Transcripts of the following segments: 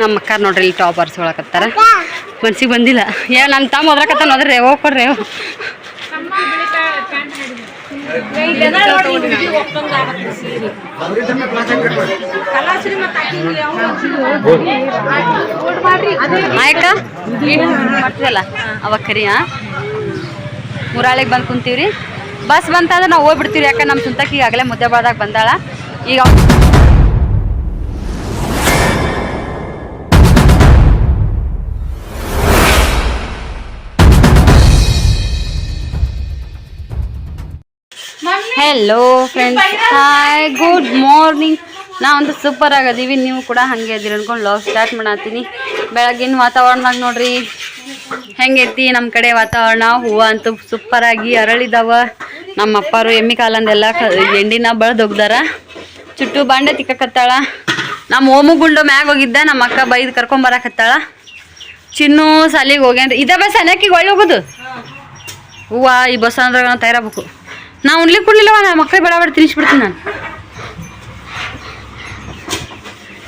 ನಮ್ಮ ಅಕ್ಕ ನೋಡ್ರಿ ಇಲ್ಲಿ ಟಾಪ್ ಬರ್ಸ್ಕೊಳಕತ್ತಾರ ಮನ್ಸಿಗೆ ಬಂದಿಲ್ಲ ಯಾ ನನ್ನ ತಮ್ಮ ಹೋದ್ರಕತ್ತ ನೋಡ್ರಿ ಹೋಗ್ಕೊಡ್ರಿ ಆಯ್ಕ ಮಾಡ್ತೀವಲ್ಲ ಅವಾಗ ಕರಿ ಮುರಾಳಿಗೆ ಬಂದು ಕುಂತೀವ್ರಿ ಬಸ್ ಬಂತಂದ್ರೆ ನಾವು ಹೋಗ್ಬಿಡ್ತೀವಿ ಯಾಕಂದ್ರೆ ನಮ್ಮ ಸುಂತಕ್ಕೆ ಈಗಾಗಲೇ ಮುದ್ದೆ ಬಾಳ್ದಾಗ ಬಂದಾಳ ಈಗ hello friends hi good morning ನಾವಂತೂ ಸೂಪರ್ ಆಗದೀವಿ ನೀವು ಕೂಡ ಹಾಗೆ ಇದೀರಿ ಅನ್ಕೊಂಡು ಲಾಗ್ ಸ್ಟಾರ್ಟ್ ಮಾಡತ್ತೀನಿ ಬೆಳಗಿನ ವಾತಾವರಣದಾಗ ನೋಡ್ರಿ ಹೆಂಗೈತಿ ನಮ್ಮ ಕಡೆ ವಾತಾವರಣ ಹೂವು ಅಂತೂ ಸೂಪರಾಗಿ ಅರಳಿದಾವ ನಮ್ಮ ಅಪ್ಪರು ಎಮ್ಮಿ ಕಾಲಂದೆಲ್ಲ ಎಂಡಿನ ಬೆಳೆದೋಗ್ದಾರ ಚುಟ್ಟು ಬಾಂಡೆ ತಿಕ್ಕಕತ್ತಾಳ ನಮ್ಮ ಓಮು ಗುಂಡು ಮ್ಯಾಗ ಹೋಗಿದ್ದ ನಮ್ಮ ಅಕ್ಕ ಬೈದು ಕರ್ಕೊಂಬರಕತ್ತಾಳ ಚಿನ್ನು ಸಾಲಿಗೆ ಹೋಗ್ಯಾನ್ರಿ ಇದೇ ಬಸ್ ಅನೇಕಿಗೆ ಒಳ್ಳೆ ಹೋಗೋದು ಹೂವು ಈ ಬಸ್ ಅಂದ್ರೆ ನಾವು ತಯಾರಾಗಬೇಕು ನಾ ಉಣ್ಲಿಕ್ಕೆ ಕೊಡ್ಲಿಲ್ಲವ ನಮ್ಮ ಮಕ್ಕಳಿಗೆ ಬೇಡ ಬೇಡ ತಿನ್ನಿಸ್ಬಿಡ್ತೀನಿ ನಾನು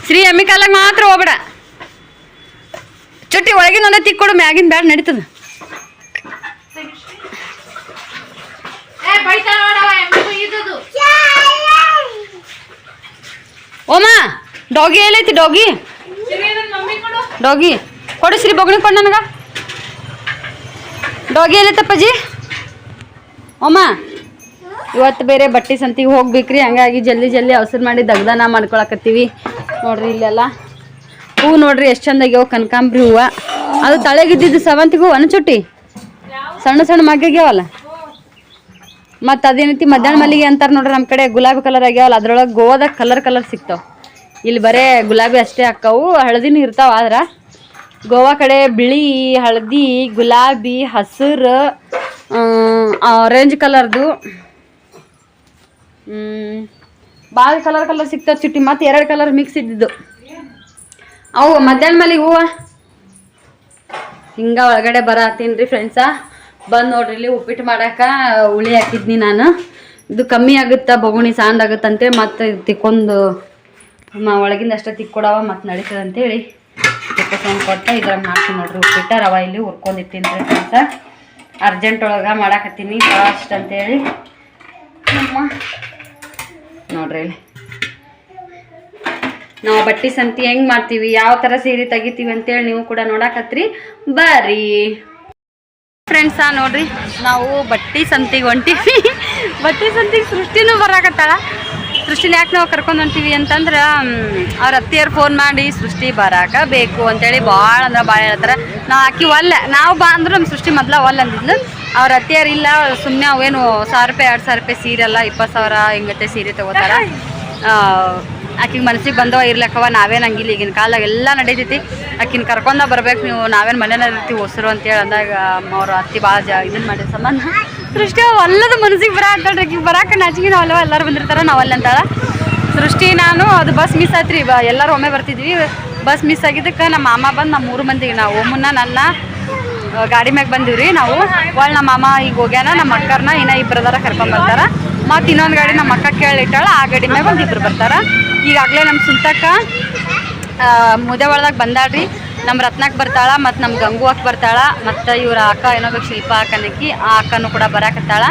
ಶ್ರೀ ಎಮ್ಮಿ ಕಾಲಾಗ ಮಾತ್ರ ಹೋಗ್ಬೇಡ ಚುಟ್ಟಿ ಒಳಗಿನ ಒಂದೇ ತಿಕ್ಕೊಡು ಮ್ಯಾಗಿನ ಬ್ಯಾಡ ನಡೀತದ ಓಮ ಡಾಗಿ ಎಲ್ಲೈತಿ ಡಾಗಿ ಡಾಗಿ ಕೊಡು ಶ್ರೀ ಬೊಗಣಿ ಕೊಡು ನನಗ ಡಾಗಿ ಎಲ್ಲೈತಪ್ಪಾಜಿ ಓಮ ಇವತ್ತು ಬೇರೆ ಬಟ್ಟೆ ಸಂತಿಗೆ ಹೋಗ್ಬೇಕ್ರಿ ಹಂಗಾಗಿ ಜಲ್ದಿ ಜಲ್ದಿ ಅವಸರ ಮಾಡಿ ದಗ್ದಾನ ಮಾಡ್ಕೊಳಕತ್ತೀವಿ ನೋಡ್ರಿ ಇಲ್ಲೆಲ್ಲ ಹೂವು ನೋಡ್ರಿ ಎಷ್ಟು ಚಂದಾಗ್ಯಾವ ಕನಕಾಂಬ್ರಿ ಹೂವು ಅದು ತಳೆಗಿದ್ದಿದ್ದು ಸವಂತಿಗೆ ಹೂವು ಚುಟ್ಟಿ ಸಣ್ಣ ಸಣ್ಣ ಮಗ್ಗಾಗ್ಯಾವಲ್ಲ ಮತ್ತು ಅದೇನೈತಿ ಮಧ್ಯಾಹ್ನ ಮಲ್ಲಿಗೆ ಅಂತಾರೆ ನೋಡ್ರಿ ನಮ್ಮ ಕಡೆ ಗುಲಾಬಿ ಕಲರ್ ಆಗ್ಯಾವಲ್ಲ ಅದ್ರೊಳಗೆ ಗೋವಾದಾಗ ಕಲರ್ ಸಿಗ್ತಾವ ಇಲ್ಲಿ ಬರೇ ಗುಲಾಬಿ ಅಷ್ಟೇ ಹಾಕವು ಹಳದಿನೂ ಇರ್ತಾವ ಆದ್ರೆ ಗೋವಾ ಕಡೆ ಬಿಳಿ ಹಳದಿ ಗುಲಾಬಿ ಹಸಿರು ಆರೆಂಜ್ ಕಲರ್ದು ಭಾಳ ಕಲರ್ ಸಿಗ್ತಾವ ಚುಟ್ಟಿ ಮತ್ತು 2 ಕಲರ್ ಮಿಕ್ಸ್ ಇದ್ದಿದ್ದು ಅವು ಮಧ್ಯಾಹ್ನ ಮಲ್ಲಿಗೆ ಹೂವು ಹಿಂಗೆ ಒಳಗಡೆ ಬರತ್ತೀನಿ ರೀ ಫ್ರೆಂಡ್ಸ ಬಂದು ನೋಡ್ರಿ ಇಲ್ಲಿ ಉಪ್ಪಿಟ್ಟು ಮಾಡಕ್ಕೆ ಹುಳಿ ಹಾಕಿದ್ನಿ ನಾನು ಇದು ಕಮ್ಮಿ ಆಗುತ್ತೆ ಬೊಗುಣಿ ಸಾಂಡ್ ಆಗುತ್ತಂತೆ ಮತ್ತು ತಿಕ್ಕೊಂಡು ಒಳಗಿಂದ ಅಷ್ಟೇ ತಿಕ್ಕೊಡವ ಮತ್ತು ನಡೀತದೆ ಅಂತೇಳಿ ತಿಕ್ಕೊಂಡು ಕೊಟ್ಟ ಇದ್ರಾಗ ಮಾಡ್ತೀನಿ ನೋಡ್ರಿ ಉಪ್ಪಿಟ್ಟು ರವೆ ಇಲ್ಲಿ ಹುರ್ಕೊಂಡಿರ್ತೀನಿ ರೀ ಫ್ರೆಂಡ್ಸ ಅರ್ಜೆಂಟ್ ಒಳಗೆ ಮಾಡಾಕತ್ತೀನಿ ಫಾಸ್ಟ್ ಅಂತೇಳಿ ನೋಡ್ರಿ ಇಲ್ಲಿ ನಾವು ಬಟ್ಟೆ ಸಂತಿ ಹೆಂಗೆ ಮಾಡ್ತೀವಿ ಯಾವ ಥರ ಸೀರೆ ತೆಗಿತೀವಿ ಅಂತೇಳಿ ನೀವು ಕೂಡ ನೋಡಾಕತ್ರಿ ಬರ್ರಿ ಫ್ರೆಂಡ್ಸ ನೋಡ್ರಿ ನಾವು ಬಟ್ಟೆ ಸಂತಿಗೆ ಹೊಂಟೀವಿ ಬಟ್ಟೆ ಸಂತಿಗೆ ಸೃಷ್ಟಿನೂ ಬರಾಕತ್ತಾಳ ಸೃಷ್ಟಿನ ಯಾಕೆ ನಾವು ಕರ್ಕೊಂಡು ಹೊಂಟೀವಿ ಅಂತಂದ್ರೆ ಅವ್ರ ಅತ್ತಿಯರು ಫೋನ್ ಮಾಡಿ ಸೃಷ್ಟಿ ಬರಾಕ ಬೇಕು ಅಂತೇಳಿ ಭಾಳ ಅಂದ್ರೆ ಭಾಳ ಹೇಳ್ತಾರೆ ನಾವು ಆಕಿ ಒಲ್ಲೆ ನಾವು ಬಾ ಅಂದ್ರೆ ನಮ್ಮ ಸೃಷ್ಟಿ ಮೊದಲ ಒಲ್ಲೆ ಅಂದಿದ್ಲು ಅವ್ರ ಅತ್ತಿಯರು ಇಲ್ಲ ಸುಮ್ಮನೆ ಅವೇನು 1000 ರೂಪಾಯಿ 2000 ರೂಪಾಯಿ ಸೀರೆ ಅಲ್ಲ 20,000 ಹಿಂಗತ್ತೆ ಸೀರೆ ತೊಗೋತಾರ ಆಕಿಗೆ ಮನಸ್ಸಿಗೆ ಬಂದವ ಇರ್ಲಕ್ಕವ ನಾವೇನು ಹಂಗಿಲ್ಲ ಈಗಿನ ಕಾಲದಾಗ ಎಲ್ಲ ನಡೀತೈತಿ ಆಕಿನ ಕರ್ಕೊಂಡ ಬರ್ಬೇಕು ನೀವು ನಾವೇನು ಮನೇನ ಇರ್ತೀವಿ ಹೊಸರು ಅಂತೇಳಿ ಅಂದಾಗ ಅವ್ರ ಅತ್ತಿ ಭಾಳ ಇದನ್ನು ಮಾಡಿದ ಸಂಬಂಧ ಸೃಷ್ಟಿ ಅಲ್ಲದ ಮನಸ್ಸಿಗೆ ಬರಾಕ್ತಾಳ್ರಿ ಆಕಿಗೆ ಬರಾಕ ನಾಚಿಗೆ ನಾವಲ್ಲವ ಎಲ್ಲರೂ ಬಂದಿರ್ತಾರೆ ನಾವಲ್ಲ ಅಂತಾಳ ಸೃಷ್ಟಿ ನಾನು ಅದು ಬಸ್ ಮಿಸ್ ಆಯ್ತು ರೀ ಎಲ್ಲರೂ ಒಮ್ಮೆ ಬರ್ತಿದ್ವಿ ಬಸ್ ಮಿಸ್ ಆಗಿದ್ದಕ್ಕೆ ನಮ್ಮ ಮಾಮ ಬಂದು ನಮ್ಮ 3 ಮಂದಿಗೆ ನಾವು ಒಮ್ಮನ್ನ ನನ್ನ ಗಾಡಿ ಮ್ಯಾಗ ಬಂದಿವ್ರಿ ನಾವು ನಮ್ಮ ಮಾಮ ಈಗ ಹೋಗ್ಯಾನ ನಮ್ಮ ಅಕ್ಕರ್ನ ಇನ್ನೂ 2 ಅದಾರ ಕರ್ಕೊಂಡ್ಬರ್ತಾರ ಮತ್ತು ಇನ್ನೊಂದು ಗಾಡಿ ನಮ್ಮ ಅಕ್ಕ ಕೇಳಿಟ್ಟಾಳ ಆ ಗಾಡಿ ಮ್ಯಾಗ ಒಂದು 2 ಬರ್ತಾರ ಈಗಾಗಲೇ ನಮ್ಮ ಸುಂತಕ್ಕ ಮುದೆ ಒಳದಾಗ ಬಂದಾಳ್ರಿ ನಮ್ಮ ರತ್ನಕ್ಕೆ ಬರ್ತಾಳ ಮತ್ತು ನಮ್ಮ ಗಂಗುವಕ್ಕೆ ಬರ್ತಾಳ ಮತ್ತು ಇವ್ರ ಅಕ್ಕ ಏನೋ ಬೇಕು ಶಿಲ್ಪ ಅಕ್ಕನಕ್ಕಿ ಆ ಅಕ್ಕನೂ ಕೂಡ ಬರಾಕತ್ತಾಳ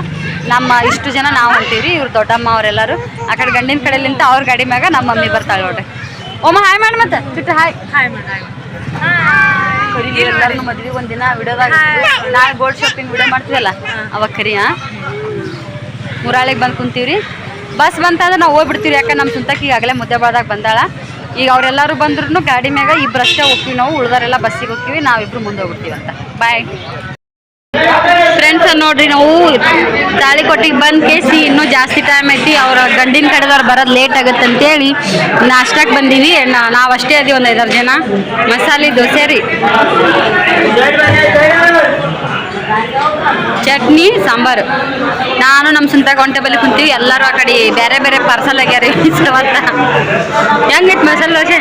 ನಮ್ಮ ಇಷ್ಟು ಜನ ನಾವು ಹೊಂಟೀವಿ ಇವ್ರು ದೊಡ್ಡಮ್ಮ ಅವರೆಲ್ಲರೂ ಆ ಕಡೆ ಗಂಡಿನ ಕಡೆಲಿಂತ ಅವ್ರ ಗಾಡಿ ಮ್ಯಾಗ ನಮ್ಮ ಮಮ್ಮಿ ಬರ್ತಾಳೆ ನೋಡ್ರಿ ಓಮ ಹಾಯ್ ಮಾಡಿ ಮತ್ತೆ ಚಿಟ್ಟು ಹಾಯ್ ಕರೀಲಿ ಎಲ್ಲರೂ ಮದ್ವೆ ಒಂದಿನ ವಿಡಿಯೋದಾಗ ನಾಳೆ ಗೋಲ್ಡ್ ಶಾಪಿಂಗ್ ವಿಡಿಯೋ ಮಾಡ್ತೀವಲ್ಲ ಅವಾಗ ಕರಿ ಮುರಾಳಿಗೆ ಬಂದು ಕುಂತೀವ್ರಿ ಬಸ್ ಬಂತಂದ್ರೆ ನಾವು ಹೋಗ್ಬಿಡ್ತೀವಿ ಯಾಕಂದ್ರೆ ನಮ್ಮ ಸುಂತಕ್ಕೆ ಈಗಾಗಲೇ ಮುದ್ದೆ ಬಾಳ್ದಾಗ ಬಂದಾಳ ಈಗ ಅವರೆಲ್ಲರೂ ಬಂದ್ರೂ ಗಾಡಿ ಮ್ಯಾಗ 2 ಅಷ್ಟೇ ಹೋಗ್ತೀವಿ ನಾವು ಉಳ್ದಾರೆಲ್ಲ ಬಸ್ಸಿಗೆ ಹೋಗ್ತೀವಿ ನಾವಿಬ್ರು ಮುಂದೆ ಹೋಗ್ಬಿಡ್ತೀವಿ ಅಂತ ಬಾಯ್ ಫ್ರೆಂಡ್ಸ್ ನೋಡ್ರಿ ನಾವು ತಾಳಿಕೋಟಿಗೆ ಬಂದು ಕೇಸಿ ಇನ್ನೂ ಜಾಸ್ತಿ ಟೈಮ್ ಐತಿ ಅವ್ರ ಗಂಡಿನ ಕಡೆದವ್ರು ಬರೋದು ಲೇಟ್ ಆಗುತ್ತೆ ಅಂತೇಳಿ ನಾಷ್ಟಕ್ಕೆ ಬಂದೀವಿ ನಾವು ಅಷ್ಟೇ ಅದೀವಿ ಒಂದು 5-6 ಜನ ಮಸಾಲೆ ದೋಸೆ ರೀ ಚಟ್ನಿ ಸಾಂಬಾರು ನಾನು ನಮ್ಮ ಸುಂತಾಗ ಹೊಂಟೆ ಬಲ್ಲಿ ಕುಂತೀವಿ ಎಲ್ಲರೂ ಆ ಕಡೆ ಬೇರೆ ಬೇರೆ ಪಾರ್ಸಲ್ ಆಗ್ಯಾರ ಅಂತ ಹೆಂಗೈತಿ ಮಸಾಲೆ ದೋಸೆ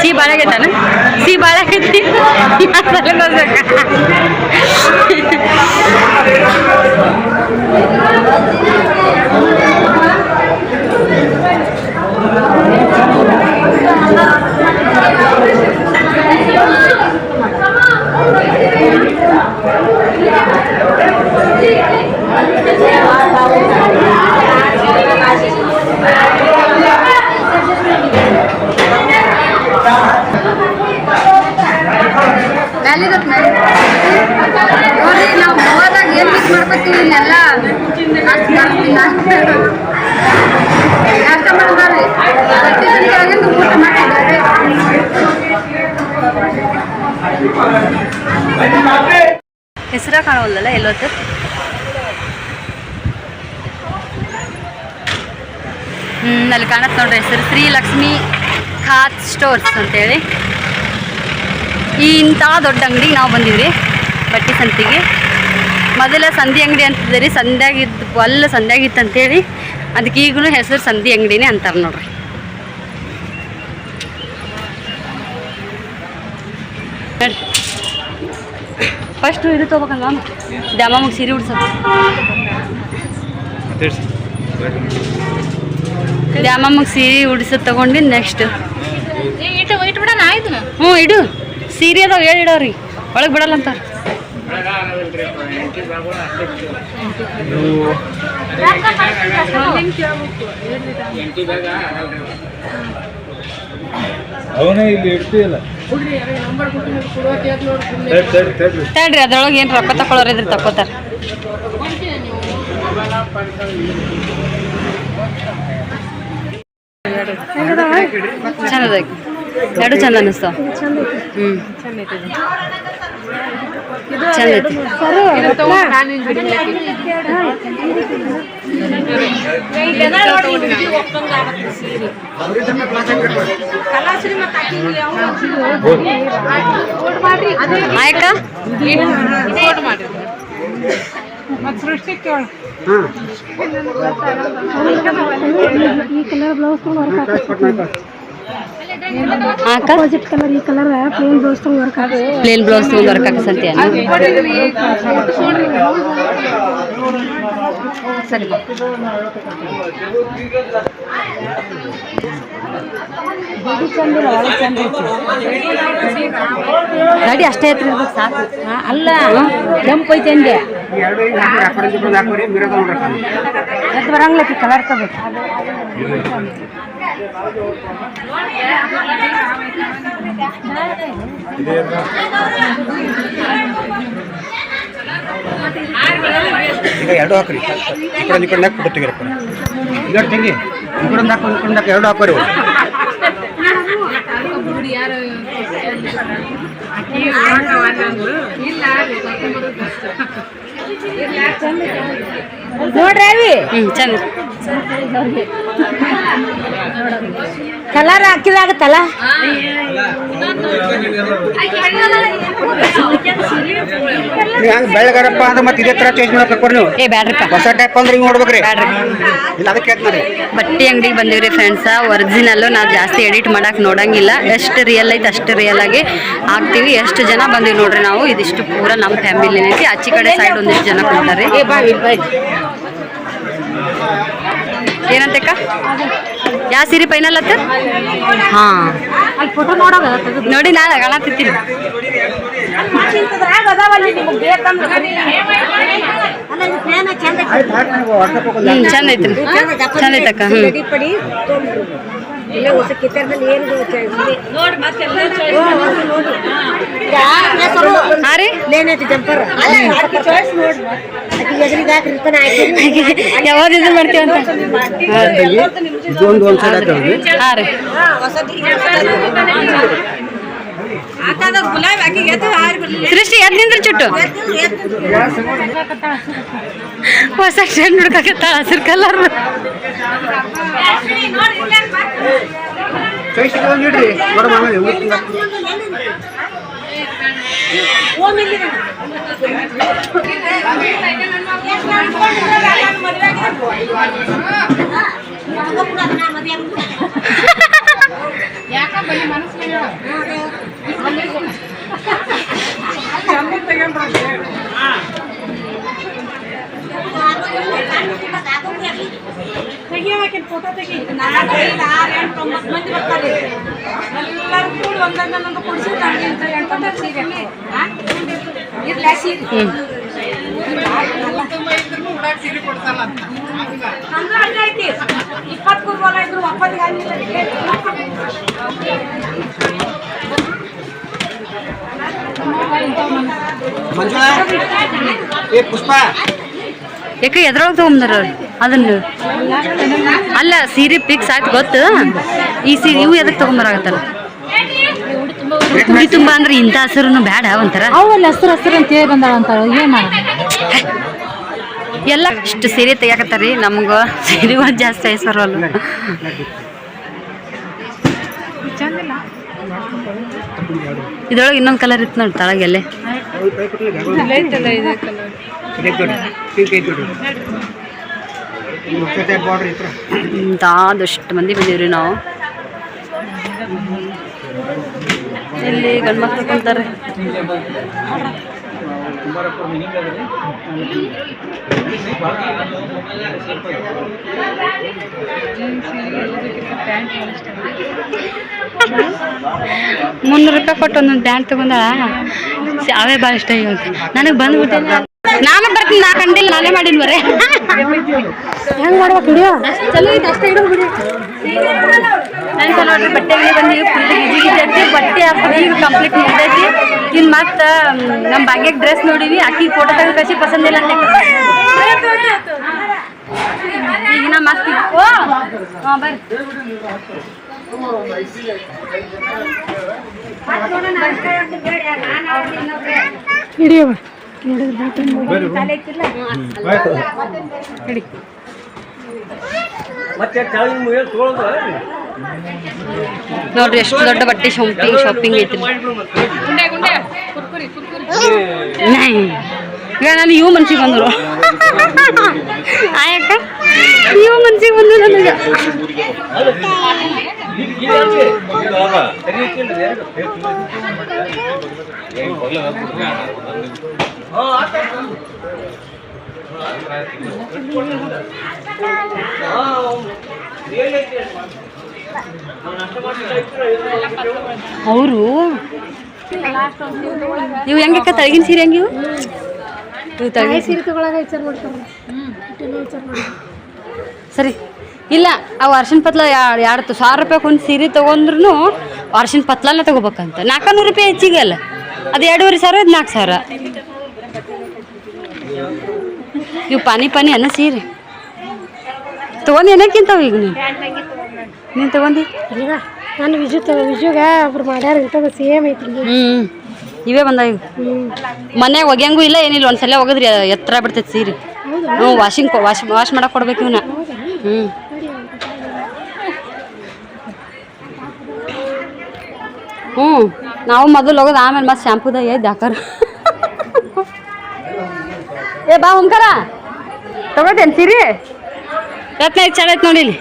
ಸಿಹಿ ಭಾಳ ಆಗೈತಾನ ಸಿಹಿ ಭಾಳ ಆಗೈತಿ ಮಸಾಲೆ ದೋಸೆ ನೋಡ್ರಿ ನಾವು ಗೋವಾದಾಗ ಏನ್ ಮಿಸ್ ಮಾಡ್ಕೊತೀವಿ ಇಲ್ಲೆಲ್ಲ ಅಷ್ಟು ಬರ್ತಿಲ್ಲ ನಾಷ್ಟ ಮಾಡ್ಬಾರ್ರಿ ಊಟ ಮಾಡ್ತಿದ್ದಾರೆ ಹೆಸರ ಕಾಣೋಲ್ಲಲ್ಲ ಎಲ್ಲೊತ್ತು ಅಲ್ಲಿ ಕಾಣತ್ತೆ ನೋಡ್ರಿ ಹೆಸರು ಶ್ರೀ ಲಕ್ಷ್ಮಿ ಖಾತ್ ಸ್ಟೋರ್ಸ್ ಅಂತೇಳಿ ಇಂಥ ದೊಡ್ಡ ಅಂಗಡಿಗೆ ನಾವು ಬಂದೀವಿ ಬಟ್ಟೆ ಸಂತಿಗೆ ಮೊದಲ ಸಂಧಿ ಅಂಗಡಿ ಅಂತಿದ್ದೆ ರೀ ಸಂಧ್ಯಾಗಿದ್ದು ಅಲ್ಲ ಸಂಧ್ಯಾಗಿತ್ತು ಅಂತೇಳಿ ಅದಕ್ಕೆ ಈಗಲೂ ಹೆಸರು ಸಂಧಿ ಅಂಗಡಿನೇ ಅಂತಾರೆ ನೋಡ್ರಿ ಫಸ್ಟು ಇದು ತೊಗೋಬೇಕಲ್ಲ ದ್ಯಾಮಮ್ಮಗೆ ಸೀರೆ ಉಡ್ಸೋದು ದ್ಯಾಮಮ್ಮಗೆ ಸೀರೆ ಉಡ್ಸೋದು ತೊಗೊಂಡು ನೆಕ್ಸ್ಟ್ ಇಟ್ಬಿಡೋಣ ಆಯ್ತು ಹ್ಞೂ ಇಡು ಸೀರೆ ಅದಾವ ಹೇಳಿ ಇಡೋರಿ ಒಳಗೆ ಬಿಡಲ್ಲ ಅಂತಾರೆ ಅವನೇ ಇಲ್ಲಿ ಇಡ್ತೀಯಲ್ಲ ತಡ್ರಿ ಅದ್ರೊಳಗೆ ಏನು ರೊಕ್ಕ ತಗೊಳ್ಳೋರು ಇದ್ರೆ ತಗೋತಾರೆ ಚಂದದ ಎರಡು ಚಂದ ಅನ್ನಿಸ್ತಾವ ಹ್ಞೂ ಚಂದ ಐತಿ ಆಯ್ಕ ಆಪೋಸಿಟ್ ಕಲರ್ ಈ ಕಲರ್ ಪ್ಲೇನ್ ಬ್ಲೌಸ್ ತಗೊಂಡು ವರ್ಕ್ ಆಗುತ್ತೆ ಪ್ಲೇನ್ ಬ್ಲೌಸ್ ತಗೊಂಡು ವರ್ಕ್ ಹಾಕಿ ಸರಿ ಗಾಡಿ ಅಷ್ಟೇ ಐತ್ರಿ ಸಾಕು ಅಲ್ಲ ಕೆಂಪು ಐತೆ ಅಂದೆ ಬರಂಗಿಲ್ಲ ಕಲರ್ ತಗೋಬೇಕು ಈಗ ಎರಡು ಹಾಕ್ರಿ ಈ ಕಡೆ ಫೋಟೋ ತೆಗಿರಪ್ಪ ಈಗ ತೆಗಿ ಈ ಕಡೆ ಹಾಕಿ ಎರಡು ಹಾಕೋರಿ ನೋಡ್ರಿ ಅವಿ ಚಂದ ಕಲರ್ ಹಾಕಿದಾಗತ್ತಲ್ಲ ಬೆಳಗಾರಪ್ಪ ಅಂದ್ರೆ ಮತ್ತೆ ಇದೇ ತರ ಚೇಂಜ್ ಮಾಡಬೇಕು ನೀವು ಏ ಬ್ಯಾಡ್ರಿಪ್ಪ ಹೊಸ ಟೈಪ್ ಅಂದ್ರೆ ಹಿಂಗೆ ನೋಡ್ಬೇಕ್ರಿ ಬ್ಯಾಡ್ರಿ ಇಲ್ಲ ಅದಕ್ಕೆ ಹೇಳ್ತಾರೆ ಬಟ್ಟೆ ಅಂಗಡಿಗೆ ಬಂದಿವ್ರಿ ಫ್ರೆಂಡ್ಸ ಒರಿಜಿನಲ್ಲು ನಾವು ಜಾಸ್ತಿ ಎಡಿಟ್ ಮಾಡಕ್ಕೆ ನೋಡಂಗಿಲ್ಲ ಎಷ್ಟು ರಿಯಲ್ ಐತೆ ಅಷ್ಟು ರಿಯಲ್ ಆಗಿ ಹಾಕ್ತೀವಿ ಎಷ್ಟು ಜನ ಬಂದೀವಿ ನೋಡ್ರಿ ನಾವು ಇದಿಷ್ಟು ಪೂರ ನಮ್ಮ ಫ್ಯಾಮಿಲಿ ಐತಿ ಆಚೆ ಕಡೆ ಸೈಡ್ ಒಂದಿಷ್ಟು ಜನ ಕೊಡ್ತಾರೆ ಏನಂತಕ್ಕ ಯಾವ ಸೀರೆ ಫೈನಲ್ ಅತ್ತ ಹಾಂ ಅಲ್ಲಿ ಫೋಟೋ ನೋಡೋದ ನೋಡಿ ನಾನು ಕಾಣತ್ತಿರ್ತೀನಿ ಚಂದ ಐತ್ರಿ ಚಂದ ಐತಕ್ಕ ಇಲ್ಲ ಹೊಸ ಕಿತ್ತರ್ದಲ್ಲಿ ಏನು ನೋಡಿ ಹಾಂ ರೀ ಏನೈತಿ ಜಂಪರ್ ಯಾವಾಗ ಇದು ಮಾಡ್ತೀವಿ ಅಂತ ಹಾಂ ರೀ ಸೃಷ್ಟಿ ಎದ್ ನಿಂದ್ರಿ ಚುಟ್ಟು ಹೊಸ ಟ್ರೆಂಡ್ ಹುಡ್ಕತ್ತ ಹಸಿರು ಕಲರ್ ಫೋಟೋ ತೆಗಿ 9 ಮಂದಿ ಬರ್ತಾರೆ ಎಲ್ಲರೂ ಕೂಡ ಒಂದೊಂದೊಂದು ಕೊಡಿಸಿ ನನಗೆ 8 ಸೀರೆ ಇರ್ಲ ಸೀರೆ ಸೀರೆ ಕೊಡ್ಸಲ್ಲ ಅಂದ್ರೆ ಅಲ್ಲೇ ಐತಿ 20 ಕೂರ್ವಲ ಇದ್ರು ಒಪ್ಪದಿಗೆ ಆಗಿಲ್ಲ ಮಂಜುಳಾ ಏ ಪುಷ್ಪ ಯಾಕೆ ಎದ್ರೊಳಗೆ ತೊಗೊಂಬಂದಾರ ಅವ್ರು ಅದನ್ನು ಅಲ್ಲ ಸೀರೆ ಪಿಕ್ಸ್ ಆಯ್ತು ಗೊತ್ತು ಈ ಸೀರೆ ಇವು ಎದಕ್ಕೆ ತೊಗೊಂಬರಾಗತ್ತಲ್ಲ ಉಡಿ ತುಂಬ ಅಂದ್ರೆ ಇಂಥ ಹಸಿರು ಬೇಡ ಒಂಥರ ಅವಲ್ಲಿ ಹಸಿರು ಹಸಿರು ಅಂತ ಹೇಳಿ ಬಂದಾಳ ಅಂತ ಏನು ಮಾಡ ಎಲ್ಲ ಇಷ್ಟು ಸೀರೆ ತೆಗಿಯಾಕತ್ತಾರಿ ನಮ್ಗೆ ಸೀರೆಗಳು ಜಾಸ್ತಿ ಹೆಸರಲ್ಲ ಇದ್ರೊಳಗೆ ಇನ್ನೊಂದು ಕಲರ್ ಇತ್ತು ನೋಡಿ ತಳಗೆಲ್ಲೇ ಇಂಥದಷ್ಟು ಮಂದಿ ಬಂದೀವ್ರಿ ನಾವು ಇಲ್ಲಿ ಗಂಡು ಮಕ್ಳು ಕುಂತಾರೆ ₹300 ಕೊಟ್ಟು ಒಂದೊಂದು ಪ್ಯಾಂಟ್ ತಗೊಂಡಾಳ ಅವೇ ಭಾಳ ಇಷ್ಟ ಇವತ್ತು ನನಗೆ ಬಂದ್ಬಿಟ್ಟೆ ನಾನು ಬರ್ತೀನಿ ನಾ ಕಂಡಿಲ್ಲ ನಾನೇ ಮಾಡೀನಿ ಬರೇ ಹೆಂಗೆ ಮಾಡ್ಬೇಕು ಹಿಡಿಯೋ ಚಲೋ ಐತೆ ಅಷ್ಟೇ ಇಡೋ ಬಿಡಿ ನಾನು ನೋಡ್ರಿ ಬಟ್ಟೆ ಅಂಗಡಿ ಬಂದು ಫುಲ್ ಗಿಜಿ ಐತಿ ಬಟ್ಟೆ ಹಾಕ್ಬಿಟ್ಟು ಈಗ ಕಂಪ್ಲೀಟ್ ಮುಗ್ದೈತಿ ಇನ್ನು ಮತ್ತೆ ನಮ್ಮ ಭಾಗ್ಯಕ್ಕೆ ಡ್ರೆಸ್ ನೋಡಿವಿ ಅಕ್ಕಿ ಫೋಟೋ ತೆಗೆದು ಕಳಿಸಿ ಪಸಂದಿಲ್ಲ ಅಂತ ಈಗಿನ ಮತ್ತೆ ಹಾಂ ಬರ್ರಿ ಹಿಡಿಯೋ ನೋಡ್ರಿ ಎಷ್ಟು ದೊಡ್ಡ ಬಟ್ಟೆ ಶಾಪಿಂಗ್ ಐತಿ ಈಗ ನಾನು ಇವು ಮನ್ಸಿಗೆ ಬಂದರು ಆಯಕ್ಕ ಇವು ಮನ್ಸಿಗೆ ಬಂದು ನನಗೆ ಅವರು ಇವು ಹೆಂಗೆ ತಳಗಿನ ಸೀರೆ ಹೆಂಗೆ ಇವು ತಳಗಿನ ಸೀರೆ ಸರಿ ಇಲ್ಲ ಅವು ಅರ್ಶಿನ ಪತ್ಲ ಎರಡು ₹1000 ಒಂದು ಸೀರೆ ತೊಗೊಂಡ್ರು ಅರ್ಶಿನ ಪತ್ಲನ ತೊಗೋಬೇಕಂತ ₹400 ಹೆಚ್ಚಿಗೆ ಅಲ್ಲ ಅದು 2500 ಇದು 4000 ಇವು ಪಾನಿ ಅನ್ನ ಸೀರೆ ತೊಗೊಂಡು ಏನಕ್ಕಿಂತವು ಈಗ ನೀನು ತೊಗೊಂಡು ಇಲ್ಲ ನಾನು ವಿಜುಗೆ ಒಬ್ರು ಮಾಡ್ಯಾರ ಇಂಥದ್ದು ಸೇಮ್ ಐತಿ ಇವೇ ಬಂದ ಈಗ ಮನ್ಯಾಗ ಒಗ್ಯಂಗೂ ಇಲ್ಲ ಏನಿಲ್ಲ ಒಂದ್ಸಲ ಒಗದ್ರಿ ಎತ್ತರ ಬಿಡ್ತೈತೆ ಸೀರೆ ಹ್ಞೂ ವಾಶ್ ಮಾಡಕ್ಕೆ ಕೊಡ್ಬೇಕು ಇವನ್ನ ನಾವು ಮೊದಲು ಹೋಗೋದು ಆಮೇಲೆ ಮತ್ತೆ ಶಾಂಪೂದಾಗ ಎದ್ದು ಹಾಕಾರ ಏ ಬಾ ಓಂಕಾರ ತಗೋತೇನೆ ಸೀರೆ ರತ್ನ ಈಗ ಚಳ ಐತೆ ನೋಡಿ ಇಲ್ಲಿ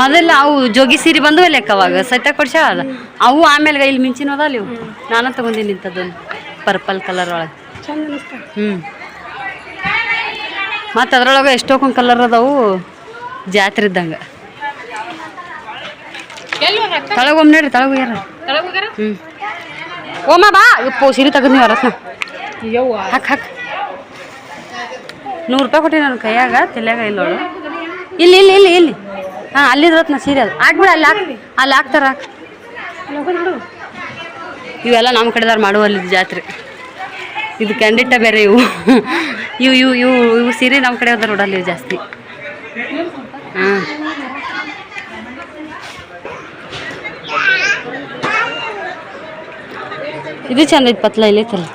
ಮೊದಲ ಅವು ಜೋಗಿ ಸೀರೆ ಬಂದವು ಲೆಕ್ಕ ಅವಾಗ ಸೈತ ಕೊಡ್ಸ್ಯಾವಲ್ಲ ಅವು ಆಮೇಲೆ ಇಲ್ಲಿ ಮಿಂಚಿನೋದ ಅಲ್ಲಿ ನಾನು ತಗೊಂಡಿನಿ ಇಂಥದ್ದೊಂದು ಪರ್ಪಲ್ ಕಲರ್ ಒಳಗೆ ಮತ್ತು ಅದ್ರೊಳಗೆ ಎಷ್ಟೊಂದು ಕಲರ್ ಅದಾವು ಜಾತ್ರೆ ಇದ್ದಂಗೆ ತಳಗೊಮ್ಮೆ ನೋಡ್ರಿ ತಳಗೋಗ್ಯಾರ ಓಮ ಬಾ ಇಪ್ಪು ಸೀರೆ ತೆಗೆದು ನೀವು ರತ್ನ ಹಾಕ್ ₹100 ಕೊಟ್ಟಿ ನನ್ನ ಕೈಯಾಗ ತಲೆಯಾಗ ಇಲ್ಲೋಳು ಇಲ್ಲಿ ಇಲ್ಲಿ ಇಲ್ಲಿ ಇಲ್ಲಿ ಹಾಂ ಅಲ್ಲಿದ್ ರತ್ನ ಸೀರೆ ಅದು ಹಾಕ್ಬಿಡ ಅಲ್ಲಿ ಹಾಕ್ತಾರ ಇವೆಲ್ಲ ನಮ್ಮ ಕಡೆದವ್ರು ಮಾಡುವ ಅಲ್ಲಿದ್ದು ಜಾತ್ರೆ ಇದು ಕ್ಯಾಂಡಿಟ ಬೇರೆ ಇವು ಇವು ಇವು ಇವು ಇವು ಸೀರೆ ನಮ್ಮ ಕಡೆ ಅದ ನೋಡಲ್ಲಿ ಜಾಸ್ತಿ ಹಾಂ ಇದು ಚಂದ ಐತೆ ಪತ್ಲ ಇಲ್ಲೈತಲ್ಲ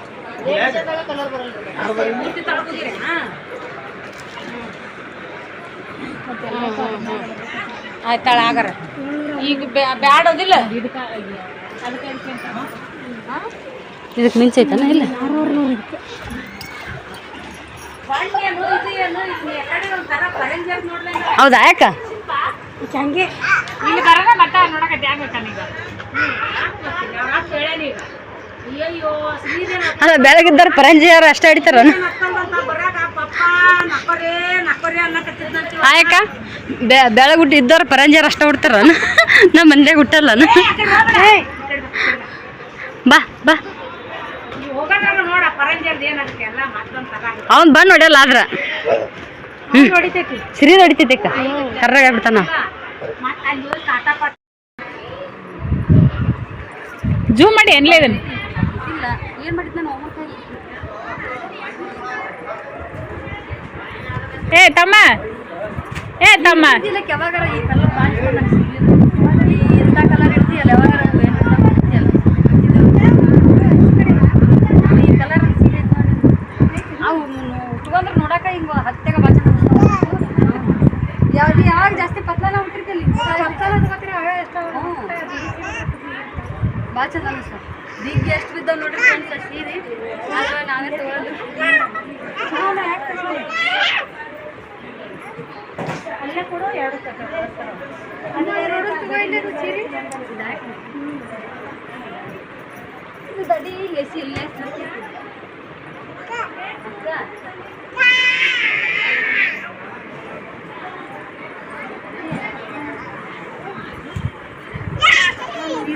ಆಯ್ತಾಳ ಆಗರ ಈಗ ಬ್ಯಾಡೋದಿಲ್ಲ ಇದಕ್ಕೆ ಮಿಂಚ ಐತನ ಇಲ್ಲ ಹೌದಾ ಯಾಕ ಅಲ್ಲ ಬೆಳಗಿದ್ದಾರೆ ಪರಂಜಿಯವ್ರು ಅಷ್ಟೇ ಹಿಡಿತಾರ ಆಯಕ್ಕ ಬೆಳಗುಟ್ಟು ಇದ್ದವ್ರು ಪರಂಜಿಯವ್ರು ಅಷ್ಟೇ ಹುಡ್ತಾರ ನಮ್ಮ ಮಂದ್ಯಾಗ ಹುಟ್ಟಲ್ಲ ಬಾ ಬಾ ಪರಂಜರ್ದು ಏನಂತ ಎಲ್ಲ ಮತ್ತೊಂದು ತರ ಅವ್ನು ಬಂದು ಹೊಡೆಯಲ್ಲ ಆದ್ರ ಹೊಡಿತೈತಿ ಸಿರಿ ಹೊಡಿತೈತೆ ಕರ್ರಾಗ ಆಗ್ಬಿಡ್ತಾನ ಮತ್ತೆ ಅಲ್ಲಿ ಟಾಟಾ ಪಾಟ್ ಜೂಮ್ ಮಾಡಿ ಎನ್ಲೇ ಇದನ್ನು ಇಲ್ಲ ಏನು ಮಾಡಿದ್ ನಾನು ಏ ತಮ್ಮ ಇಲ್ಲ ಯಾವಾಗಾರ ಈ ಕಲರ್ ಭಾಳ ಇಂಥ ಕಲರ್ ಇರ್ತೀಯಲ್ಲ ಯಾವಾಗಾರ ಈ ಕಲರ್ ಅವು ಉಟ್ಕೊಂಡ್ರೆ ನೋಡಕ ಹಿಂಗೆ ಹತ್ತೆಗ ಭಾಳ ಯಾವಾಗ ಜಾಸ್ತಿ ಪತ್ಲಾನ ಹುಟ್ಟಿರ್ತಿಲ್ಲ ಭಾಳ ಚಂದ ಅನಿಸ್ತು ದಿಗ್ಗಿ ಎಷ್ಟು ಬಿದ್ದಾವ ನೋಡ್ರಿ ಫ್ರೆಂಡ್ಸ್ ಸೀರೆ ಆದ್ರೆ ನಾವೇ ತಗೊಳ್ಳೋದು ಅಲ್ಲೇ ಕೂಡ ಎರಡು ದಡಿ ಎಸಿ ಇಲ್ಲೇ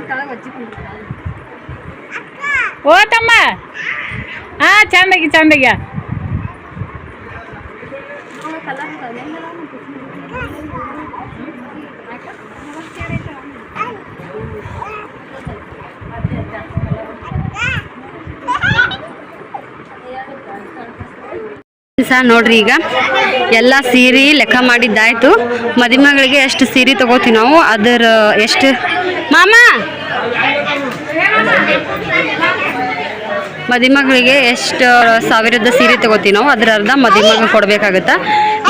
ತಳಗ ಹಚ್ಚಿಕೊಂಡಿರ್ತಾರೆ ಓ ತಮ್ಮ ಹಾ ಚಂದಾಗಿ ಕಲರ್ ನೋಡ್ರಿ ಈಗ ಎಲ್ಲ ಸೀರೆ ಲೆಕ್ಕ ಮಾಡಿದ್ದಾಯ್ತು ಮದುಮಗಳಿಗೆ ಎಷ್ಟು ಸೀರೆ ತಗೋತೀವಿ ನಾವು ಅದರ ಎಷ್ಟು ಮಾಮ ಮದುಮಗಳಿಗೆ ಎಷ್ಟು ಸಾವಿರದ ಸೀರೆ ತಗೋತೀವಿ ನಾವು ಅದರ ಅರ್ಧ ಮದುಮಗ ಕೊಡಬೇಕಾಗತ್ತೆ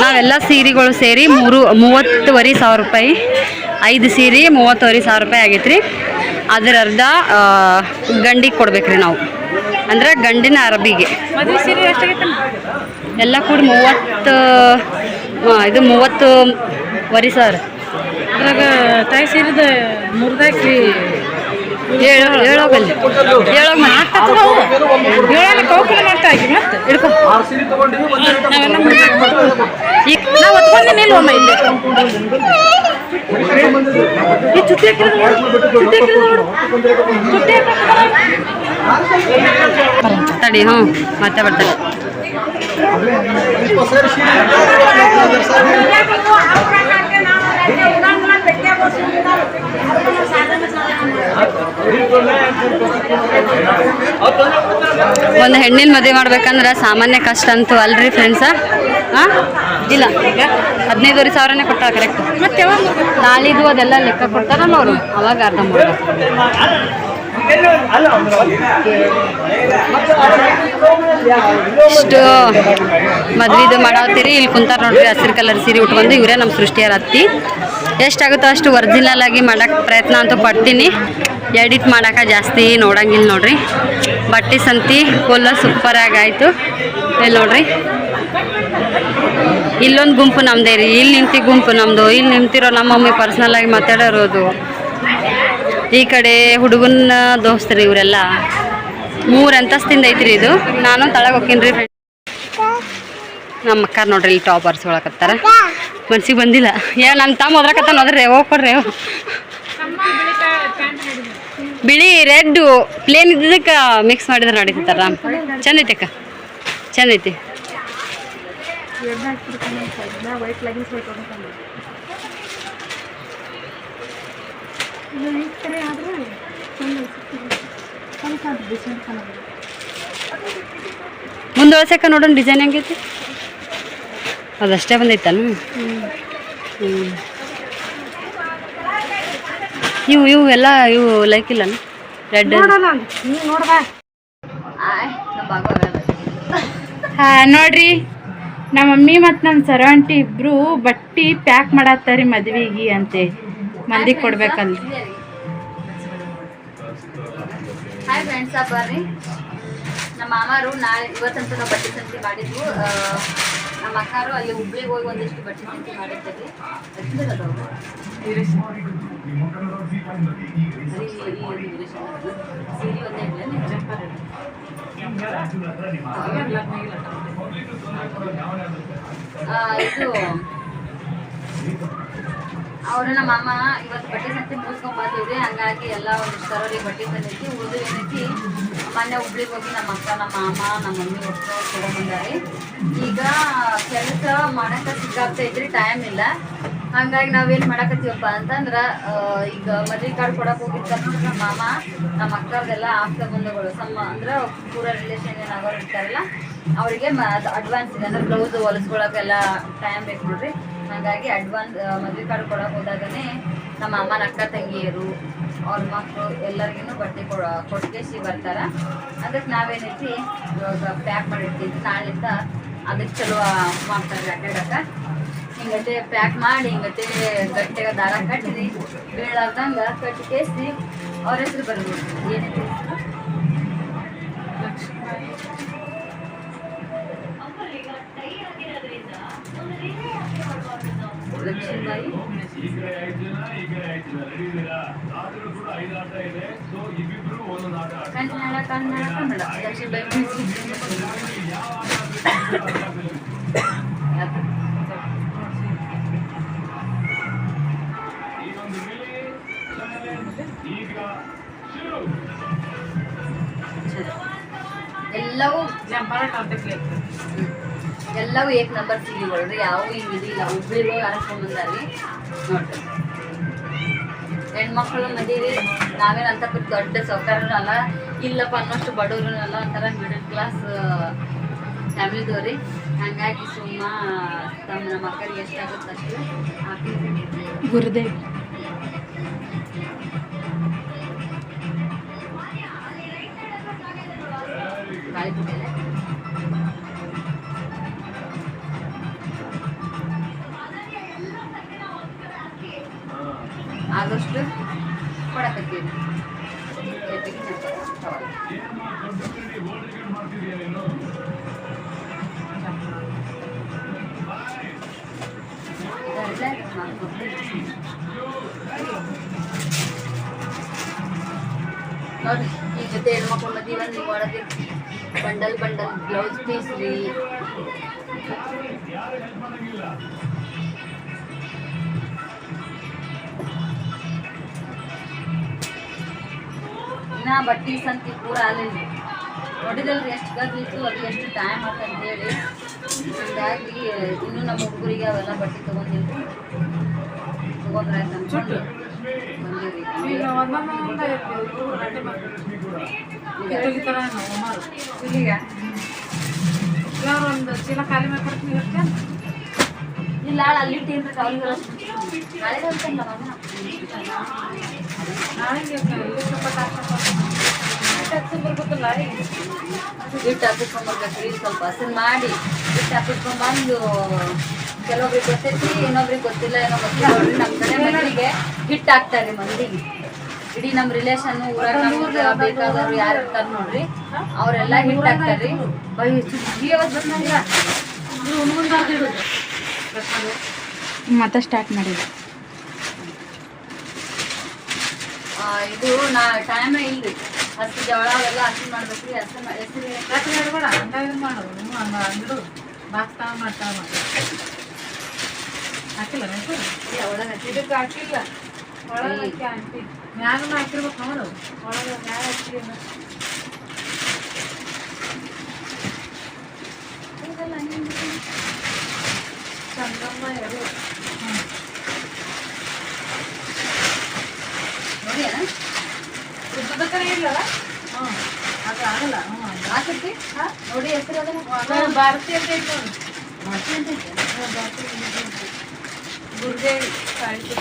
ನಾವೆಲ್ಲ ಸೀರೆಗಳು ಸೇರಿ 30,000 ರೂಪಾಯಿ 5 ಸೀರೆ 30,000 ರೂಪಾಯಿ ಆಗೈತೆ ರೀ ಅದರ ಅರ್ಧ ಗಂಡಿಗೆ ಕೊಡ್ಬೇಕ್ರಿ ನಾವು ಅಂದ್ರೆ ಗಂಡಿನ ಅರಬಿಗೆ ಮದುವೆ ಸೀರೆ ಎಷ್ಟಾಗೈತೆ ಎಲ್ಲ ಕೂಡ 30,000 ಅದ್ರಾಗ ತಾಯಿ ಸೀರೆದ ಮುರ್ದಾಕಿ ಹೇಳೋಗಲ್ಲಿ ಹೇಳೋಣ ಕೌಕಲ ಮಾಡ್ತಾ ಹಾಕಿ ಮತ್ತೆ ಹಿಡ್ಕೊ ನಾವೆಲ್ಲ ಈಗ ನಾವು ಹೊತ್ಕೊಂಡೆ ನಿಲ್ವ ಇಲ್ಲಿ ಈ ಚುಟ್ಟಿ ತಡಿ ಹ್ಞೂ ಮತ್ತೆ ಬರ್ತಾರೆ ಒಂದು ಹೆಣ್ಣಿನ ಮದುವೆ ಮಾಡ್ಬೇಕಂದ್ರೆ ಸಾಮಾನ್ಯ ಕಷ್ಟ ಅಂತೂ ಅಲ್ರಿ ಫ್ರೆಂಡ್ಸ ಹಾಂ ಇಲ್ಲ ಈಗ 15,000 ಕೊಟ್ಟಾರ ಕರೆಕ್ಟ್ ಮತ್ತೆ ನಾಳಿದು ಅದೆಲ್ಲ ಲೆಕ್ಕ ಕೊಡ್ತಾರಲ್ಲ ಅವರು ಅವಾಗ ಅರ್ಧ ಮಾಡ್ಬೇಕು ಇಷ್ಟು ಮದ್ವಿದು ಮಾಡಾತ್ತೀರಿ ಇಲ್ಲಿ ಕುಂತಾರ ನೋಡ್ರಿ ಹಸಿರು ಕಲರ್ ಸೀರೆ ಉಟ್ಕೊಂಡು ಇವರೇ ನಮ್ಮ ಸೃಷ್ಟಿಯರ ಅತ್ತಿ ಎಷ್ಟಾಗುತ್ತೋ ಅಷ್ಟು ಒರಿಜಿನಲ್ ಆಗಿ ಮಾಡಕ್ಕೆ ಪ್ರಯತ್ನ ಅಂತೂ ಪಡ್ತೀನಿ ಎಡಿಟ್ ಮಾಡೋಕೆ ಜಾಸ್ತಿ ನೋಡಂಗಿಲ್ಲ ನೋಡ್ರಿ ಬಟ್ಟೆ ಸಂತಿ ಫುಲ್ ಸೂಪರಾಗಿ ಆಯಿತು ಇಲ್ಲಿ ನೋಡ್ರಿ ಇಲ್ಲೊಂದು ಗುಂಪು ನಮ್ಮದೇ ರೀ ಇಲ್ಲಿ ನಿಂತಿ ಗುಂಪು ನಮ್ಮದು ಇಲ್ಲಿ ನಿಂತಿರೋ ನಮ್ಮ ಮಮ್ಮಿ ಪರ್ಸ್ನಲ್ ಆಗಿ ಮಾತಾಡೋದು ಈ ಕಡೆ ಹುಡುಗನ ದೋಸ್ತರು ಇವರೆಲ್ಲ 3 ಅಂತಸ್ತಿಂದ ಐತ್ರಿ ಇದು ನಾನು ತಳಗೆ ಹೋಗ್ತೀನಿ ರೀ ನಮ್ಮ ಅಕ್ಕಾರ ನೋಡ್ರಿ ಇಲ್ಲಿ ಟಾಪ್ ಬರ್ಸ್ಕೊಳಕತ್ತಾರ ಮನ್ಸಿಗೆ ಬಂದಿಲ್ಲ ನನ್ನ ತಮ್ಮ ಹೋದ್ರಕತ್ತಾನ ಹೋದ್ರಿ ಹೋಗ್ಕೊಡ್ರಿ ಬಿಳಿ ರೆಡ್ಡು ಪ್ಲೇನ್ ಇದ್ದಕ್ಕೆ ಮಿಕ್ಸ್ ಮಾಡಿದ್ರೆ ನಡೀತಾರ ಚಂದ ಐತಿ ಅಕ್ಕ ಚಂದ ಐತಿ ಮುಂದೊಳಸಕ್ಕ ನೋಡೋಣ ಡಿಸೈನ್ ಹೆಂಗೈತಿ ಅದಷ್ಟೇ ಬಂದೈತಾನು ಇವು ಎಲ್ಲ ಇವು ಲೈಕ್ ಇಲ್ಲ ರೆಡ್ ನೋಡ್ರಿ ನಮ್ಮ ಮಮ್ಮಿ ಮತ್ತು ನಮ್ಮ ಸರವಂಟಿ ಇಬ್ರು ಬಟ್ಟಿ ಪ್ಯಾಕ್ ಮಾಡತ್ತಾರಿ ಮದ್ವಿಗೆ ಅಂತೆ ಮಂದಿಗೆ ಕೊಡ್ಬೇಕಲ್ಲ ಹಾಯ್ ಫ್ರೆಂಡ್ಸ್ ಬರ್ರಿ ನಮ್ಮ ಮಾಮಾರು ನಾಳೆ ಇವತ್ತಂತೂ ನಾವು ಬಟ್ಟೆ ಸಂತೆ ಮಾಡಿದ್ವು ನಮ್ಮ ಅಕ್ಕಾರು ಅಲ್ಲಿ ಹುಬ್ಳಿಗೆ ಹೋಗಿ ಒಂದಿಷ್ಟು ಬಟ್ಟೆ ಸಂತೆ ಮಾಡಿದ್ದೀವಿ ಇದು ಅವ್ರು ನಮ್ಮ ಮಾಮ ಇವತ್ತು ಬಟ್ಟೆ ಸಂತೆ ಮುಗಿಸ್ಕೊಂಡ್ ಬಂದಿವ್ರಿ. ಹಂಗಾಗಿ ಎಲ್ಲ ಒಂದಿಷ್ಟು ತರೋರಿಗೆ ಬಟ್ಟೆ ತಂದೈತಿ. ಉಳಿದು ಏನೈತಿ ಮೊನ್ನೆ ಹುಬ್ಳಿಗೆ ಹೋಗಿ ನಮ್ಮ ಅಕ್ಕ ನಮ್ಮ ಮಾಮ ನಮ್ಮ ಮಮ್ಮಿ ಒಟ್ಟು ತೊಗೊಂಡ್ಬಂದಾರಿ. ಈಗ ಕೆಲಸ ಮಾಡಕ್ಕೆ ಸಿಕ್ಕಾಗ್ತೈತ್ರಿ, ಟೈಮ್ ಇಲ್ಲ. ಹಂಗಾಗಿ ನಾವೇನು ಮಾಡಕತ್ತೀವಪ್ಪ ಅಂತಂದ್ರೆ ಈಗ ಮದುವೆ ಕಾರ್ಡ್ ಕೊಡಕ್ಕೆ ಹೋಗಿರ್ತಾರೆ ನಮ್ಮ ಮಾಮ ನಮ್ಮ ಅಕ್ಕವ್ರದೆಲ್ಲ ಆಪ್ತ ಬಂಧುಗಳು ಅಂದ್ರೆ ಪೂರ ರಿಲೇಷನ್ ಏನಾಗೋರು ಇರ್ತಾರಲ್ಲ ಅವರಿಗೆ ಅಡ್ವಾನ್ಸ್ ಇದೆ ಅಂದ್ರೆ ಬ್ಲೌಸ್ ಹೊಲಿಸ್ಕೊಳಕ್ಕೆಲ್ಲ ಟೈಮ್ ಬೇಕು ನೋಡ್ರಿ. ಹಾಗಾಗಿ ಅಡ್ವಾನ್ಸ್ ಮದುವೆ ಕಾರ್ಡ್ ಕೊಡಕ್ಕೆ ಹೋದಾಗನೇ ನಮ್ಮ ಅಮ್ಮನ ಅಕ್ಕ ತಂಗಿಯರು ಅವ್ರ ಮಕ್ಕಳು ಎಲ್ಲರಿಗೂ ಬಟ್ಟೆ ಕೊಟ್ಕೇಸಿ ಬರ್ತಾರೆ. ಅದಕ್ಕೆ ನಾವೇನೈತಿ ಇವಾಗ ಪ್ಯಾಕ್ ಮಾಡಿರ್ತೀವಿ. ನಾಳಿಂದ ಅದಕ್ಕೆ ಚಲೋ ಮಾಡ್ತಾರೆ ಅಡ್ಡಾಡಕ್ಕೆ. ಹಿಂಗತೆ ಪ್ಯಾಕ್ ಮಾಡಿ ಹಿಂಗತೆ ಗಟ್ಟೆಗೆ ದಾರ ಕಟ್ಟಿರಿ ಬೀಳಾರ್ದಂಗೆ ಕಟ್ಟಿ ಕೇಸಿ ಅವ್ರ ಹೆಸರು ಬರ್ಬೋದು. ಏನೈತಿ ಲಕ್ಷ್ಮೀಬಾಯಿ ಕನ್ನಡ ಕನ್ನಡ ಕನ್ನಡ ಲಕ್ಷ್ಮೀಬಾಯಿ ಎಲ್ಲವೂ ಏಕ್ ನಂಬರ್ ಸಿಗಿಗೊಳ್ರಿ. ಯಾವ ಹಿಂಗಿದಿಲ್ಲ. ಹುಬ್ಳಿಗೆ ಅನ್ಕೊಂಡ್ಬಂದಾರಿ ನೋಡ್ರಿ. ಹೆಣ್ಮಕ್ಳು ಮದೀರಿ ನಾವೇನಂತ ದೊಡ್ಡ ಸೌಕರ್ಯನೂ ಅಲ್ಲ, ಇಲ್ಲಪ್ಪ ಅನ್ನೋಷ್ಟು ಬಡವರು ಅಲ್ಲ, ಒಂಥರ ಮಿಡಲ್ ಕ್ಲಾಸ್ ಫ್ಯಾಮಿಲಿದವ್ರಿ. ಹಂಗಾಗಿ ಸುಮ್ಮ ನಮ್ಮ ಮಕ್ಕಳಿಗೆ ಎಷ್ಟಾಗುತ್ತೆ ಅಷ್ಟು ಹಾಕಿ ಗುರುದೇವ್ ಆದಷ್ಟು ಕೊಡಕತ್ತೀವಿ. ನೋಡ್ರಿ ಈ ಜೊತೆ ಹೆಣ್ಮಕ್ಳು ಮದುವೆ ನೀವು ಒಳಗೆ ಬಂಡಲ್ ಬ್ಲೌಸ್ ಪೀಸ್ ರೀ. ಇನ್ನ ಬಟ್ಟೆ ಸಂತಿ ಪೂರ ಆಗಲಿಲ್ಲ ನೋಡಿದಲ್ರಿ ಎಷ್ಟು ಗದ್ಲಿತ್ತು, ಅದು ಎಷ್ಟು ಟೈಮ್ ಅಂತಂದೇಳಿ. ಹೀಗಾಗಿ ಇನ್ನೂ ನಮ್ಮ ಹುಡುಗರಿಗೆ ಅವೆಲ್ಲ ಬಟ್ಟೆ ತೊಗೊಂಡಿಲ್ರಿ. ತೊಗೊಂಡ್ರೆ ಅನ್ಕೊಂಡು ಒಂದು ಚೀಲ ಖಾಲಿ ಮಾಡ್ಕೊಡ್ತೀನಿ ಇಲ್ಲ ಅಲ್ಲಿ ಇಟ್ಟೇನ್ರಿ ಕಾಲಿಗೆಲ್ಲ ನಾಳೆ ಅಂತಲ್ಲ ಮಮ್ಮ ಹಿಟ್ಟು ಹಾಕಿಸ್ಕೊಂಬರ್ಬೇಕ್ರಿ. ಸ್ವಲ್ಪ ಹಸನ್ ಮಾಡಿ ಹಿಟ್ಟು ಹಾಕಿಸ್ಕೊಂಬಂದು ಕೆಲವೊಬ್ರಿಗೆ ಗೊತ್ತೈತಿ, ಇನ್ನೊಬ್ರಿಗೆ ಗೊತ್ತಿಲ್ಲ, ಏನೋ ಗೊತ್ತಿಲ್ಲ. ನೋಡ್ರಿ ನಮ್ಮ ಕಡೆ ಮನೆಗೆ ಹಿಟ್ಟು ಹಾಕ್ತಾರೆ ಮಂದಿಗೆ. ಇಡೀ ನಮ್ಮ ರಿಲೇಷನ್ ಊರಾಗ ನಮ್ಗೆ ಬೇಕಾದವ್ರು ಯಾರು ಇರ್ತಾರೆ ನೋಡ್ರಿ ಅವರೆಲ್ಲ ಹಿಟ್ಟು ಹಾಕ್ತಾರ್ರಿ. ಮತ್ತೆ ಸ್ಟಾರ್ಟ್ ಮಾಡಿದ್ವಿ. ಇದು ನಾ ಟೈಮೇ ಇಲ್ರಿ. ಹಸಿ ಜವಳ ಅವೆಲ್ಲ ಹಸಿ ಮಾಡ್ಬೇಕ್ರಿ. ಹೆಸರು ಹೇಳ್ಬೇಡ ಹಂಗ ಇದು ಮಾಡೋದು ಅಂಗಡು ಬಾಕ್ಸ್ ತಗೊಂಡ್ ಮಾಡ್ತಾವ ಹಾಕಿಲ್ಲ ಒಳಗೆ ಇದಕ್ಕೆ ಹಾಕಿಲ್ಲ. ಒಳಗೆ ಆಂಟಿ ಮ್ಯಾಗನು ಹಾಕಿರ್ಬೇಕು ನೋಡು. ಒಳಗೆ ಮ್ಯಾಗ ಹಾಕಿ ಚಂದಮ್ಮ ಎರಡು ನೋಡಿ ಉದ್ದಕ್ಕನೇ ಇಲ್ಲಲ್ಲ. ಅದು ಆಗಲ್ಲ. ಆಸಕ್ತಿ ನೋಡಿ ಹೆಸರು ಅದನ್ನ ಭಾರತಿ ಅಂತ ಐತೆ ನೋಡಿ. ಮಾಡ್ತಿ ಅಂತ ಗುರುದೇವಿ ಸಾಹಿತ್ಯ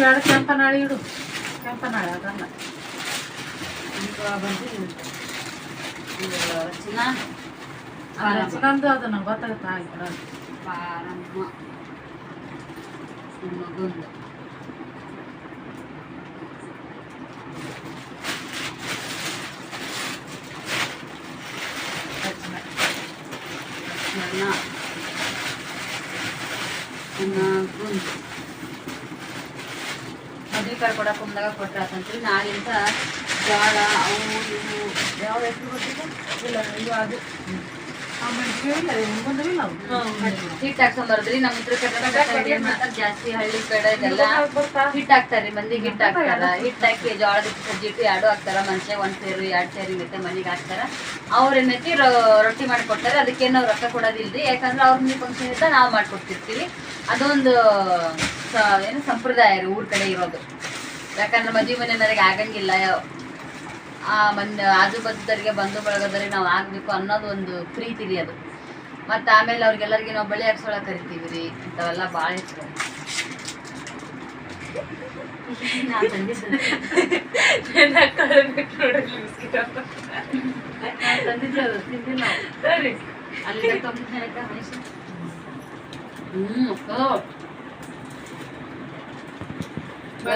ಎರಡು ಕೆಂಪನಾಳಿ ಇಡು. ಕೆಂಪನಾಳಿ ಅದಲ್ಲ ರಚನಾ ರಚನಂದು ಅದು ನಂಗೆ ಗೊತ್ತಾಗುತ್ತೆ. ಆಯ್ತು ಪಾರಮ್ಮ ಮಗೊಂದು ಮದುವೆ ಕಾರ್ಡ್ ಕೊಡಕ್ಕೆ ಬಂದಾಗ ಕೊಟ್ರಾತಂತ್ರಿ. ನಾಳಿಂದ ಜೋಳ ಅವು ಇವು ಯಾವ ಹೆಸರು ಗೊತ್ತಿಲ್ಲ. ಹಿಟ್ ಹಾಕ್ಸೊಂಬರ್ದ್ರಿ. ನಮ್ಮ ಉತ್ತರ ಕರ್ನಾಟಕ side ಏನ್ ಮಾಡ್ತಾರೆ ಜಾಸ್ತಿ ಹಳ್ಳಿ ಕಡೆ ಎಲ್ಲ ಹಿಟ್ ಹಾಕ್ತಾರ್ರಿ. ಮಂದಿಗೆ ಹಿಟ್ ಹಾಕ್ತಾರ. ಹಿಟ್ ಹಾಕಿ ಜೋಳದ ಹಿಟ್ಟು ಸಜ್ಜಿ ಹಿಟ್ಟು ಎರಡು ಹಾಕ್ತಾರ. ಮನುಷ್ಯ 1 ಸೇರು 2 ಸೇರು ಮತ್ತೆ ಮನೆಗೆ ಹಾಕ್ತಾರ. ಅವ್ರ ಏನೈತಿ ರೊಟ್ಟಿ ಮಾಡಿಕೊಡ್ತಾರೆ. ಅದಕ್ಕೇನು ನಾವು ರೊಕ್ಕ ಕೊಡೋದಿಲ್ರಿ. ಯಾಕಂದ್ರೆ ಅವ್ರ ಮನೆ ಫಂಕ್ಷನ್ ಇದ್ದ ನಾವು ಮಾಡ್ಕೊಡ್ತಿರ್ತೀವಿ. ಅದೊಂದು ಏನು ಸಂಪ್ರದಾಯ ರೀ ಊರ ಕಡೆ ಇರೋದು. ಯಾಕಂದ್ರೆ ಮದುವೆ ಮನೆಯವರಿಗೆ ಆಗಂಗಿಲ್ಲ. ಆಜು ಬಾಜುದವರಿಗೆ ಬಂಧು ಬಳಗದವ್ರಿಗೆ ನಾವು ಆಗಬೇಕು ಅನ್ನೋದು ಒಂದು ಪ್ರೀತಿ ರೀ ಅದು. ಮತ್ತು ಆಮೇಲೆ ಅವ್ರಿಗೆಲ್ಲರಿಗೆ ನಾವು ಬಳಿ ಹಾಕ್ಸೊಳಗೆ ಕರಿತೀವಿ ರೀ. ಇಂಥವೆಲ್ಲ ಭಾಳ ಇಷ್ಟ. ನಾನು ತಂದಿದ್ದೆ ಅದು ತಿಂದಿಲ್ಲ ನಾವು. ಅಲ್ಲಿ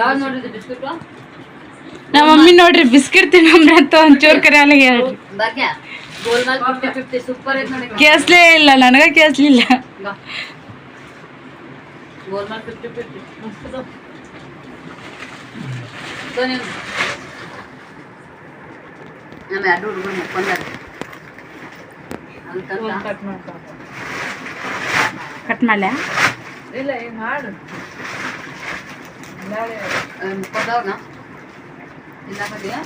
ಯಾವ್ದು ನೋಡಿದ್ರಿ ಬಿಸ್ಕಿಟು? ನಮ್ಮ ಮಮ್ಮಿ ನೋಡ್ರಿ ಬಿಸ್ಕಿಟ್ ತಿನ್ನಂಬ್ರ ಅಂತ ಒಂಚೂರು ಕರೆ ಅಲ್ಲಿಗೆ ಹೇಳ್ರಿ. ಭಾಗ್ಯ ಗೋಲ್ಮಾಲ್ 50-50 ಸೂಪರ್ ಐತೆ ನೋಡಿ. ಕೇಳಿಸ್ಲೇ ಇಲ್ಲ, ನನಗ ಕೇಳಿಸ್ಲಿಲ್ಲ. ಗೋಲ್ಮಾಲ್ 50-50 ಮಸ್ತ್. ನಮ್ಮ 2 ಹುಡುಗರು ಮುಕ್ಕೊಂಡಾರ ಕಟ್ ಮಾಡ್ಲ್ಯಾ? ಮುಕ್ಕೊಂಡವ್ನ ತಿನ್ನಕತ್ತೀಯ.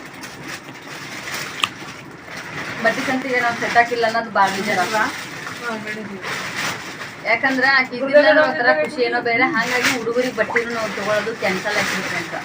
ಬಡ್ಡಿ ಸಂತಿಗೆ ನಾವು ಸೆಟ್ ಹಾಕಿಲ್ಲ ಅನ್ನೋದು ಭಾಳ ಬೇಜಾರ. ಯಾಕಂದ್ರೆ ಆಕೆ ಒಂಥರ ಖುಷಿ ಏನೋ ಬೇರೆ. ಹಾಗಾಗಿ ಹುಡುಗರಿಗೆ ಬಟ್ಟೆನೂ ನಾವು ತೊಗೊಳೋದು ಕ್ಯಾನ್ಸಲ್ ಆಗಿರುತ್ತೆ ಅಂತ.